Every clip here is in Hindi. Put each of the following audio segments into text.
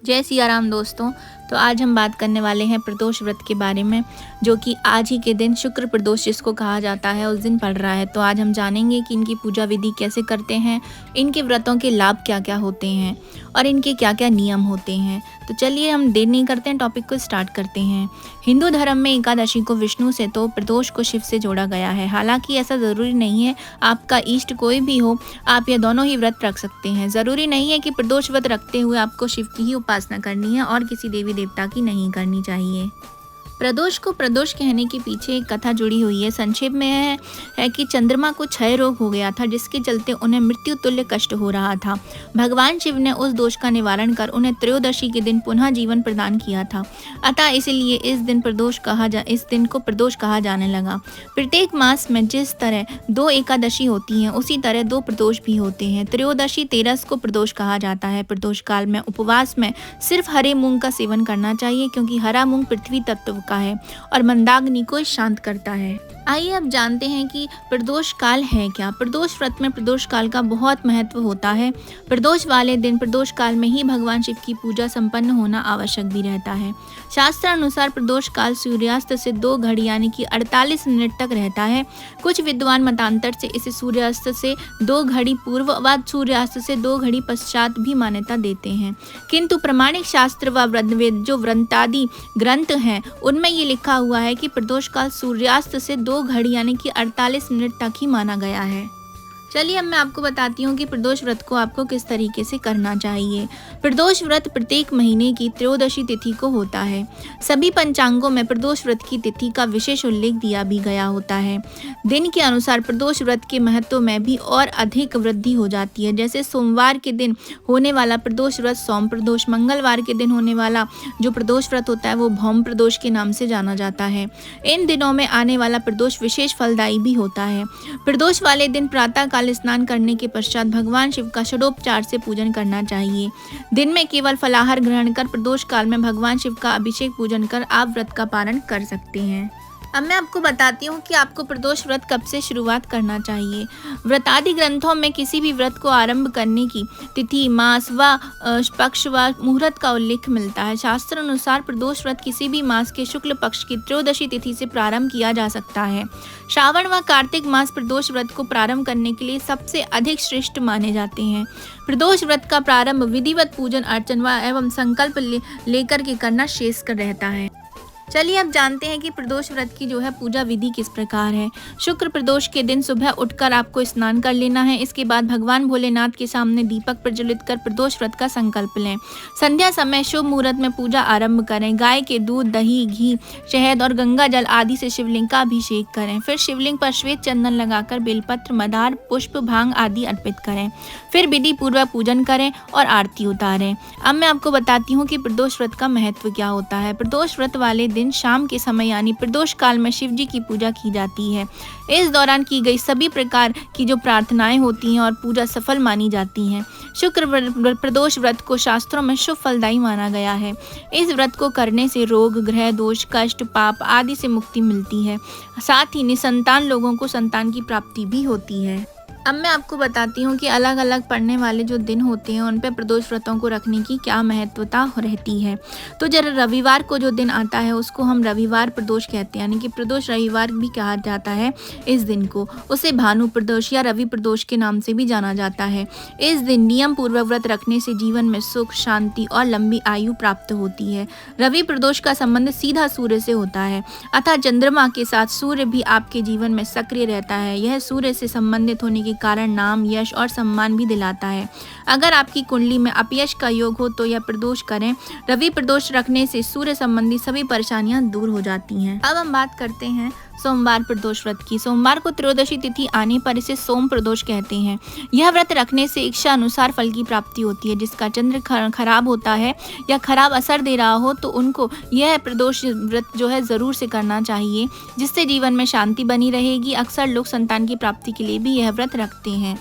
जय सिया राम दोस्तों। तो आज हम बात करने वाले हैं प्रदोष व्रत के बारे में, जो कि आज ही के दिन शुक्र प्रदोष जिसको कहा जाता है उस दिन पड़ रहा है। तो आज हम जानेंगे कि इनकी पूजा विधि कैसे करते हैं, इनके व्रतों के लाभ क्या क्या होते हैं और इनके क्या क्या नियम होते हैं। तो चलिए हम देर नहीं करते हैं, टॉपिक को स्टार्ट करते हैं। हिंदू धर्म में एकादशी को विष्णु से तो प्रदोष को शिव से जोड़ा गया है। हालांकि ऐसा ज़रूरी नहीं है, आपका इष्ट कोई भी हो आप ये दोनों ही व्रत रख सकते हैं। ज़रूरी नहीं है कि प्रदोष व्रत रखते हुए आपको शिव की ही उपासना करनी है और किसी देवी देवता की नहीं करनी चाहिए। प्रदोष को प्रदोष कहने के पीछे एक कथा जुड़ी हुई है। संक्षेप में है कि चंद्रमा को क्षय रोग हो गया था, जिसके चलते उन्हें मृत्यु तुल्य कष्ट हो रहा था। भगवान शिव ने उस दोष का निवारण कर उन्हें त्रयोदशी के दिन पुनः जीवन प्रदान किया था। अतः इसलिए इस दिन को प्रदोष कहा जाने लगा। प्रत्येक मास में जिस तरह 2 एकादशी होती हैं, उसी तरह 2 प्रदोष भी होते हैं। त्रयोदशी तेरस को प्रदोष कहा जाता है। प्रदोष काल में उपवास में सिर्फ हरे मूंग का सेवन करना चाहिए, क्योंकि हरा मूंग पृथ्वी तत्व का है और मंदाग्नि को शांत करता है। आइए अब जानते हैं कि प्रदोष काल है क्या। प्रदोष व्रत में प्रदोष काल का बहुत महत्व होता है। प्रदोष वाले दिन प्रदोष काल में ही भगवान शिव की पूजा संपन्न होना आवश्यक भी रहता है। शास्त्र अनुसार प्रदोष काल सूर्यास्त से 2 घड़ी यानी कि 48 मिनट तक रहता है। कुछ विद्वान मतांतर से इसे सूर्यास्त से 2 घड़ी पूर्व व सूर्यास्त से 2 घड़ी पश्चात भी मान्यता देते हैं, किंतु प्रमाणिक शास्त्र व वेद जो व्रतादि ग्रंथ हैं उनमें ये लिखा हुआ है कि प्रदोष काल सूर्यास्त से 2 घड़ी यानी कि 48 मिनट तक ही माना गया है। चलिए अब मैं आपको बताती हूँ कि प्रदोष व्रत को आपको किस तरीके से करना चाहिए। प्रदोष व्रत प्रत्येक महीने की त्रयोदशी तिथि को होता है। सभी पंचांगों में प्रदोष व्रत की तिथि का विशेष उल्लेख दिया भी गया होता है। दिन के अनुसार प्रदोष व्रत के महत्व में भी और अधिक वृद्धि हो जाती है। जैसे सोमवार के दिन होने वाला प्रदोष व्रत सोम प्रदोष, मंगलवार के दिन होने वाला जो प्रदोष व्रत होता है वो भौम प्रदोष के नाम से जाना जाता है। इन दिनों में आने वाला प्रदोष विशेष फलदायी भी होता है। प्रदोष वाले दिन प्रातः स्नान करने के पश्चात भगवान शिव का षडोपचार से पूजन करना चाहिए। दिन में केवल फलाहार ग्रहण कर प्रदोष काल में भगवान शिव का अभिषेक पूजन कर आप व्रत का पालन कर सकते हैं। अब मैं आपको बताती हूँ कि आपको प्रदोष व्रत कब से शुरुआत करना चाहिए। व्रतादि ग्रंथों में किसी भी व्रत को आरंभ करने की तिथि, मास व पक्ष व मुहूर्त का उल्लेख मिलता है। शास्त्र अनुसार प्रदोष व्रत किसी भी मास के शुक्ल पक्ष की त्रयोदशी तिथि से प्रारंभ किया जा सकता है। श्रावण व कार्तिक मास प्रदोष व्रत को प्रारंभ करने के लिए सबसे अधिक श्रेष्ठ माने जाते हैं। प्रदोष व्रत का प्रारंभ विधिवत पूजन अर्चन व एवं संकल्प लेकर के करना शेष कर रहता है। चलिए अब जानते हैं कि प्रदोष व्रत की जो है पूजा विधि किस प्रकार है। शुक्र प्रदोष के दिन सुबह उठकर आपको स्नान कर लेना है। इसके बाद भगवान भोलेनाथ के सामने दीपक प्रज्वलित कर प्रदोष व्रत का संकल्प लें। संध्या समय शुभ मुहूर्त में पूजा आरंभ करें। गाय के दूध, दही, घी, शहद और गंगा जल आदि से शिवलिंग का अभिषेक करें। फिर शिवलिंग पर श्वेत चंदन लगाकर बेलपत्र, मदार, पुष्प, भांग आदि अर्पित करें। फिर विधि पूर्वक पूजन करें और आरती उतारें। अब मैं आपको बताती हूँ कि प्रदोष व्रत का महत्व क्या होता है। प्रदोष व्रत वाले दिन शाम के समय यानी प्रदोष काल में शिव जी की पूजा की जाती है। इस दौरान की गई सभी प्रकार की जो प्रार्थनाएं होती हैं और पूजा सफल मानी जाती हैं। शुक्र प्रदोष व्रत को शास्त्रों में शुभ फलदायी माना गया है। इस व्रत को करने से रोग, ग्रह दोष, कष्ट, पाप आदि से मुक्ति मिलती है। साथ ही निसंतान लोगों को संतान की प्राप्ति भी होती है। अब मैं आपको बताती हूँ कि अलग अलग पड़ने वाले जो दिन होते हैं उन पे प्रदोष व्रतों को रखने की क्या महत्वता रहती है। तो जब रविवार को जो दिन आता है उसको हम रविवार प्रदोष कहते हैं, यानी कि प्रदोष रविवार भी कहा जाता है। इस दिन को उसे भानु प्रदोष या रवि प्रदोष के नाम से भी जाना जाता है। इस दिन नियम पूर्वक व्रत रखने से जीवन में सुख, शांति और लंबी आयु प्राप्त होती है। रवि प्रदोष का संबंध सीधा सूर्य से होता है, अतः चंद्रमा के साथ सूर्य भी आपके जीवन में सक्रिय रहता है। यह सूर्य से संबंधित होने के कारण नाम, यश और सम्मान भी दिलाता है। अगर आपकी कुंडली में अपयश का योग हो तो यह प्रदोष करें। रवि प्रदोष रखने से सूर्य संबंधी सभी परेशानियां दूर हो जाती हैं। अब हम बात करते हैं सोमवार प्रदोष व्रत की। सोमवार को त्रयोदशी तिथि आने पर इसे सोम प्रदोष कहते हैं। यह व्रत रखने से इच्छा अनुसार फल की प्राप्ति होती है। जिसका चंद्र खराब होता है या खराब असर दे रहा हो तो उनको यह प्रदोष व्रत जो है ज़रूर से करना चाहिए, जिससे जीवन में शांति बनी रहेगी। अक्सर लोग संतान की प्राप्ति के लिए भी यह व्रत रखते हैं।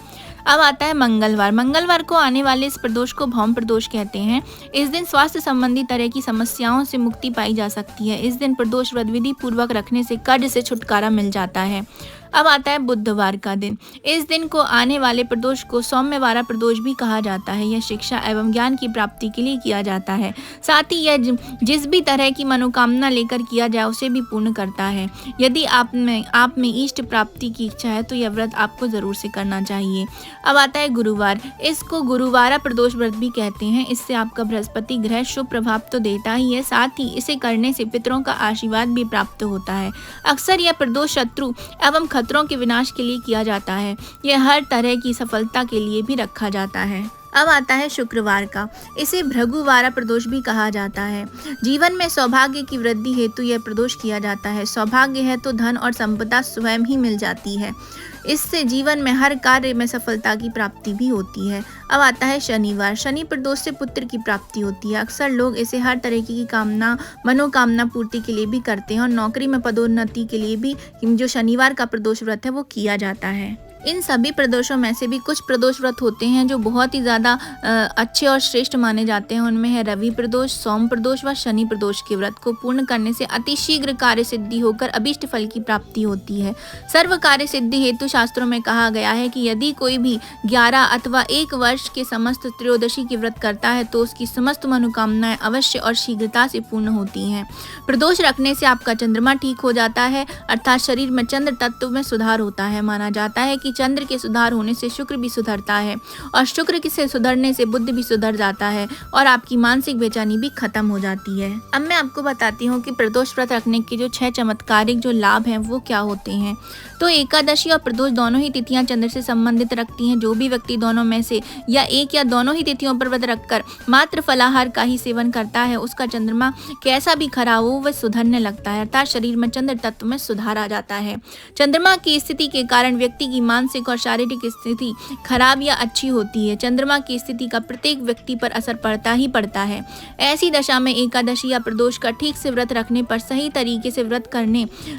अब आता है मंगलवार। मंगलवार को आने वाले इस प्रदोष को भौम प्रदोष कहते हैं। इस दिन स्वास्थ्य संबंधी तरह की समस्याओं से मुक्ति पाई जा सकती है। इस दिन प्रदोष व्रत विधि पूर्वक रखने से कर्ज से छुटकारा मिल जाता है। अब आता है बुधवार का दिन। इस दिन को आने वाले प्रदोष को सौम्यवारा प्रदोष भी कहा जाता है। यह शिक्षा एवं ज्ञान की प्राप्ति के लिए किया जाता है। साथ ही यह जिस भी तरह की मनोकामना लेकर किया जाए उसे भी पूर्ण करता है। यदि आप में इष्ट प्राप्ति की इच्छा है तो यह व्रत आपको जरूर से करना चाहिए। अब आता है गुरुवार। इसको गुरुवारा प्रदोष व्रत भी कहते हैं। इससे आपका बृहस्पति ग्रह शुभ प्रभाव तो देता ही है, साथ ही इसे करने से पितरों का आशीर्वाद भी प्राप्त होता है। अक्सर यह प्रदोष शत्रु एवं खतरों के विनाश के लिए किया जाता है। यह हर तरह की सफलता के लिए भी रखा जाता है। अब आता है शुक्रवार का। इसे भृगुवारा प्रदोष भी कहा जाता है। जीवन में सौभाग्य की वृद्धि हेतु यह प्रदोष किया जाता है। सौभाग्य है तो धन और संपदा स्वयं ही मिल जाती है। इससे जीवन में हर कार्य में सफलता की प्राप्ति भी होती है। अब आता है शनिवार। शनि प्रदोष से पुत्र की प्राप्ति होती है। अक्सर लोग इसे हर तरह की मनोकामना पूर्ति के लिए भी करते हैं और नौकरी में पदोन्नति के लिए भी जो शनिवार का प्रदोष व्रत है वो किया जाता है। इन सभी प्रदोषों में से भी कुछ प्रदोष व्रत होते हैं जो बहुत ही ज़्यादा अच्छे और श्रेष्ठ माने जाते हैं। उनमें है रवि प्रदोष, सोम प्रदोष व शनि प्रदोष के व्रत को पूर्ण करने से अतिशीघ्र कार्य सिद्धि होकर अभीष्ट फल की प्राप्ति होती है। सर्व कार्य सिद्धि हेतु शास्त्रों में कहा गया है कि यदि कोई भी 11 अथवा 1 वर्ष के समस्त त्रयोदशी के व्रत करता है तो उसकी समस्त मनोकामनाएं अवश्य और शीघ्रता से पूर्ण होती हैं। प्रदोष रखने से आपका चंद्रमा ठीक हो जाता है, अर्थात शरीर में चंद्र तत्व में सुधार होता है। माना जाता है कि चंद्र के सुधार होने से शुक्र भी सुधरता है और शुक्र से सुधरने से बुध भी सुधर जाता है और आपकी मानसिक बेचैनी भी खत्म हो जाती है। अब मैं आपको बताती हूँ कि प्रदोष व्रत रखने के जो 6 चमत्कारिक जो लाभ हैं वो क्या होते हैं। तो एकादशी और प्रदोष दोनों ही तिथियां चंद्र से संबंधित रखती हैं। जो भी व्यक्ति दोनों में से या एक या दोनों ही तिथियों पर व्रत रखकर मात्र फलाहार का ही सेवन करता है उसका चंद्रमा कैसा भी खराब हो वह सुधरने लगता है, अर्थात शरीर में चंद्र तत्व में सुधार आ जाता है। चंद्रमा की स्थिति के कारण व्यक्ति की मानसिक और शारीरिक स्थिति खराब या अच्छी होती है। चंद्रमा की स्थिति का प्रत्येक व्यक्ति पर असर पड़ता ही पड़ता है। ऐसी दशा में एकादशी या प्रदोष का ठीक से व्रत रखने पर, सही तरीके से व्रत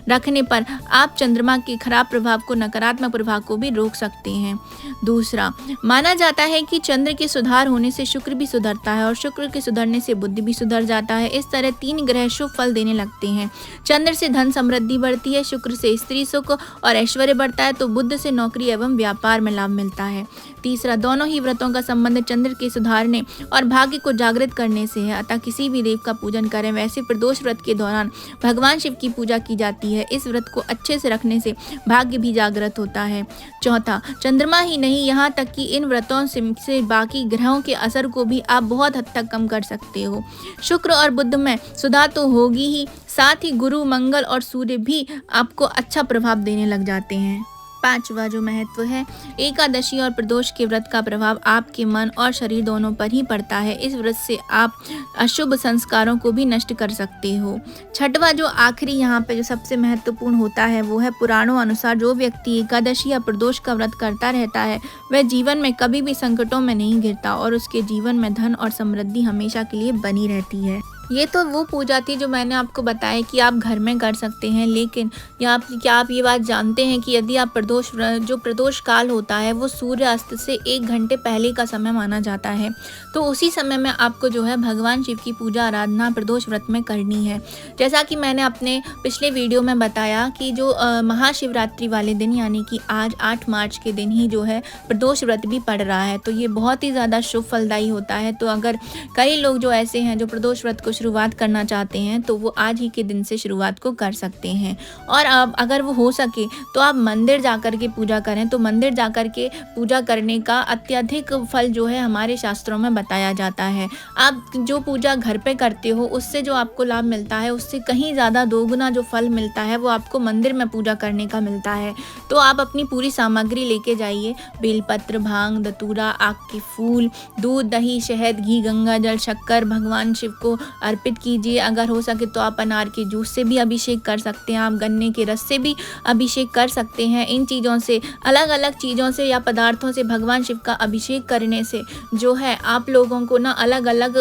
रखने पर आप चंद्रमा के खराब प्रभाव को, नकारात्मक प्रभाव को भी रोक सकते हैं। दूसरा, माना जाता है कि चंद्र के सुधार होने से शुक्र भी सुधरता है और शुक्र के सुधरने से बुध भी सुधर जाता है। इस तरह 3 ग्रह शुभ फल देने लगते हैं। चंद्र से धन समृद्धि बढ़ती है, शुक्र से स्त्री सुख और ऐश्वर्य बढ़ता है तो बुध से नौकरी एवं व्यापार में लाभ मिलता है। तीसरा, दोनों ही व्रतों का संबंध चंद्र के सुधारने और भाग्य को जागृत करने से है, अतः किसी भी देव का पूजन करें। वैसे प्रदोष व्रत के दौरान भगवान शिव की पूजा की जाती है। इस व्रत को अच्छे से रखने से भाग्य भी जागृत होता है। चौथा, चंद्रमा ही नहीं, यहाँ तक कि इन व्रतों से बाकी ग्रहों के असर को भी आप बहुत हद तक कम कर सकते हो। शुक्र और बुध में सुधार तो होगी ही, साथ ही गुरु, मंगल और सूर्य भी आपको अच्छा प्रभाव देने लग जाते हैं। 5वां जो महत्व है, एकादशी और प्रदोष के व्रत का प्रभाव आपके मन और शरीर दोनों पर ही पड़ता है। इस व्रत से आप अशुभ संस्कारों को भी नष्ट कर सकते हो। 6वां जो आखिरी यहाँ पे जो सबसे महत्वपूर्ण होता है वो है, पुराणों अनुसार जो व्यक्ति एकादशी या प्रदोष का व्रत करता रहता है वह जीवन में कभी भी संकटों में नहीं घिरता और उसके जीवन में धन और समृद्धि हमेशा के लिए बनी रहती है। ये तो वो पूजा थी जो मैंने आपको बताया कि आप घर में कर सकते हैं, लेकिन क्या आप ये बात जानते हैं कि यदि आप प्रदोष काल होता है वो सूर्य अस्त से 1 घंटे पहले का समय माना जाता है। तो उसी समय में आपको जो है भगवान शिव की पूजा आराधना प्रदोष व्रत में करनी है। जैसा कि मैंने अपने पिछले वीडियो में बताया कि जो महाशिवरात्रि वाले दिन यानी कि आज 8 मार्च के दिन ही जो है प्रदोष व्रत भी पड़ रहा है, तो ये बहुत ही ज़्यादा शुभ फलदायी होता है। तो अगर कई लोग जो ऐसे हैं जो प्रदोष व्रत को शुरुआत करना चाहते हैं तो वो आज ही के दिन से शुरुआत को कर सकते हैं। और अब अगर वो हो सके तो आप मंदिर जाकर के पूजा करें। तो मंदिर जाकर के पूजा करने का अत्यधिक फल जो है हमारे शास्त्रों में बताया जाता है। आप जो पूजा घर पे करते हो उससे जो आपको लाभ मिलता है उससे कहीं ज़्यादा दोगुना जो फल मिलता है वो आपको मंदिर में पूजा करने का मिलता है। तो आप अपनी पूरी सामग्री लेके जाइए, बेलपत्र, भांग, धतूरा, आक के फूल, दूध, दही, शहद, घी, गंगा जल, शक्कर भगवान शिव को अर्पित कीजिए। अगर हो सके तो आप अनार के जूस से भी अभिषेक कर सकते हैं, आप गन्ने के रस से भी अभिषेक कर सकते हैं। इन चीज़ों से, अलग अलग चीज़ों से या पदार्थों से भगवान शिव का अभिषेक करने से जो है आप लोगों को ना अलग अलग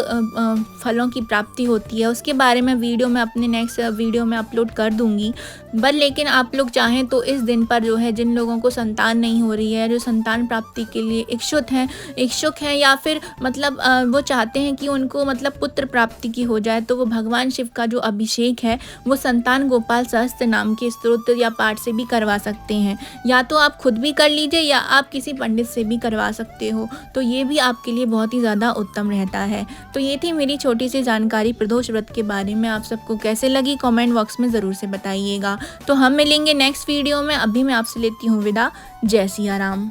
फलों की प्राप्ति होती है। उसके बारे में वीडियो मैं अपने नेक्स्ट वीडियो में अपलोड कर दूंगी। लेकिन आप लोग चाहें तो इस दिन पर जो है जिन लोगों को संतान नहीं हो रही है, जो संतान प्राप्ति के लिए इच्छुक हैं या फिर मतलब वो चाहते हैं कि उनको मतलब पुत्र प्राप्ति की हो जाए तो वो भगवान शिव का जो अभिषेक है वो संतान गोपाल सहस्त्र नाम के स्तोत्र या पाठ से भी करवा सकते हैं। या तो आप खुद भी कर लीजिए या आप किसी पंडित से भी करवा सकते हो, तो ये भी आपके लिए बहुत ही ज़्यादा उत्तम रहता है। तो ये थी मेरी छोटी सी जानकारी प्रदोष व्रत के बारे में। आप सबको कैसे लगी कमेंट बॉक्स में ज़रूर से बताइएगा। तो हम मिलेंगे नेक्स्ट वीडियो में। अभी मैं आपसे लेती हूँ विदा। जय सिया राम।